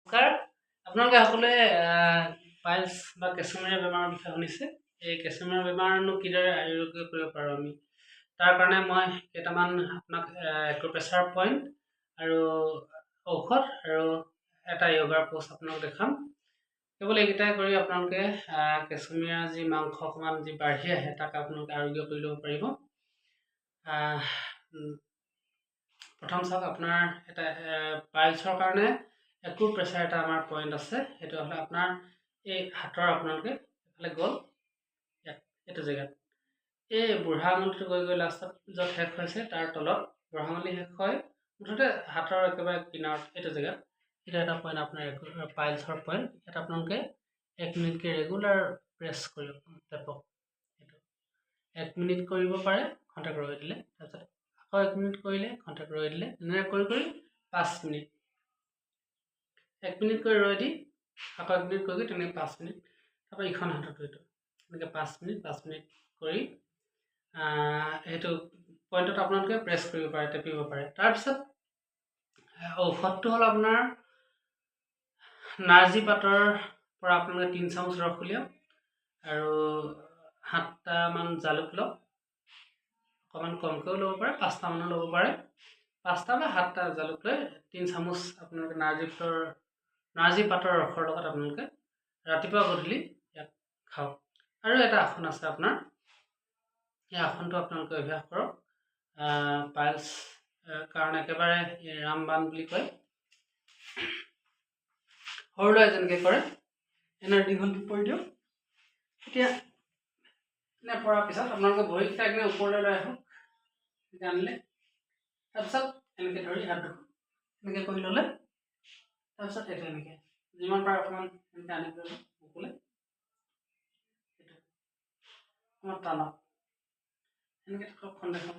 নমস্কাৰ আপোনালোকে সকলোৱে পাইলছ বা কেঁচুমেৰীয়া বেমাৰৰ বিষয়ে শুনিছে। এই কেঁচুমেৰীয়া বেমাৰনো কিদৰে আৰোগ্য কৰিব পাৰোঁ আমি, তাৰ কাৰণে মই কেইটামান আপোনাক একুপ্ৰেছাৰ পইণ্ট আৰু ঔষধ আৰু এটা য়োগাৰ পোষ্ট আপোনালোক দেখাম। কেৱল এইকেইটাই কৰি আপোনালোকে কেঁচুমেৰীয়া যি মাংস অকণমান যি বাঢ়ি আহে তাক আপোনালোকে আৰোগ্য কৰি ল'ব পাৰিব। প্ৰথম চাওক, আপোনাৰ এটা পাইলছৰ কাৰণে একুপ্ৰেছাৰ এটা আমাৰ পইণ্ট আছে। সেইটো হ'লে আপোনাৰ এই হাতৰ আপোনালোকে এইফালে গ'ল এইটো জেগাত, এই বুঢ়া আঙুলিটো গৈ গৈ লাষ্টত য'ত শেষ হৈছে তাৰ তলত বুঢ়া আঙুলি শেষ হয়, মুঠতে হাতৰ একেবাৰে কিনাৰত এইটো জেগাত এইটো এটা পইণ্ট আপোনাৰ পাইলছৰ পইণ্ট। ইয়াত আপোনালোকে 1 মিনিটকৈ ৰেগুলাৰ প্ৰেছ কৰিব, টেপক। এইটো 1 মিনিট কৰিব পাৰে, ঘণ্টাক ৰৈ দিলে, তাৰপিছত আকৌ 1 মিনিট কৰিলে, ঘণ্টাক ৰৈ দিলে, এনেকৈ কৰি কৰি 5 মিনিট, 1 মিনিট কৰি ৰৈ দি আকৌ 1 মিনিট কৰি তেনেকৈ 5 মিনিট, তাৰপৰা ইখন হাততো এইটো এনেকৈ 5 মিনিট কৰি সেইটো পইণ্টত আপোনালোকে প্ৰেছ কৰিব পাৰে, টেপিব পাৰে। তাৰপিছত ঔষধটো হ'ল আপোনাৰ নাৰ্জী পাতৰ পৰা আপোনালোকে 3 চামুচ ৰস উলিয়াওক আৰু 7টামান জালুক লওক, অকণমান কমকৈও ল'ব পাৰে, 5টামানো ল'ব পাৰে। 5টা বা 7টা জালুক লৈ 3 চামুচ আপোনালোকে নাৰ্জী পাতৰ ৰসৰ লগত আপোনালোকে ৰাতিপুৱা গধূলি ইয়াক খাওক। আৰু এটা আসন আছে আপোনাৰ, এই আসনটো আপোনালোকে অভ্যাস কৰক। পাইলছ কাৰণে একেবাৰে ৰামবাণ বুলি কয়। সৰু ল'ৰাই যেনেকৈ কৰে এনে দীঘলটো পৰি দিয়ক। এতিয়া এনে পৰাৰ পিছত আপোনালোকে ভৰিকেইটা এনে ওপৰলৈ লৈ আহক, আনিলে তাৰপিছত এনেকৈ ধৰি হাত দুখন এনেকৈ কৰি ল'লে, তাৰপিছত এইটো এনেকৈ যিমান পাৰে অকণমান এনেকৈ আনি পেলাই বুকুলে অকণমান টানক, এনেকৈ থাকক খন্তেকমান।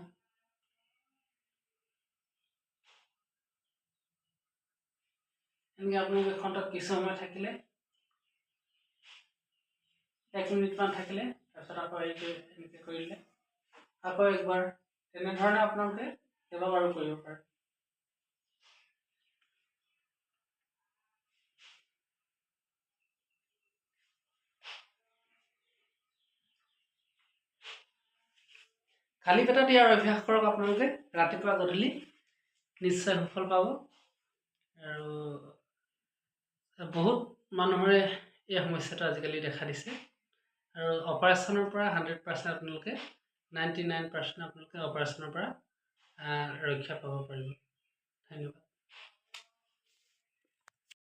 এনেকৈ আপোনালোকে খন্তেক কিছু সময় থাকিলে, 1 মিনিটমান থাকিলে, তাৰপিছত আকৌ এইটো এনেকৈ কৰিলে, আকৌ একবাৰ তেনেধৰণে আপোনালোকে কেইবাবাৰো কৰিব পাৰে। খালী পেটত ইয়াৰ অভ্যাস কৰক আপোনালোকে, ৰাতিপুৱা গধূলি নিশ্চয় সুফল পাব। আৰু বহুত মানুহৰে এই সমস্যাটো আজিকালি দেখা দিছে। আৰু অপাৰেশ্যনৰ পৰা 100% আপোনালোকে 99% আপোনালোকে অপাৰেশ্যনৰ পৰা ৰক্ষা পাব পাৰিব। ধন্যবাদ।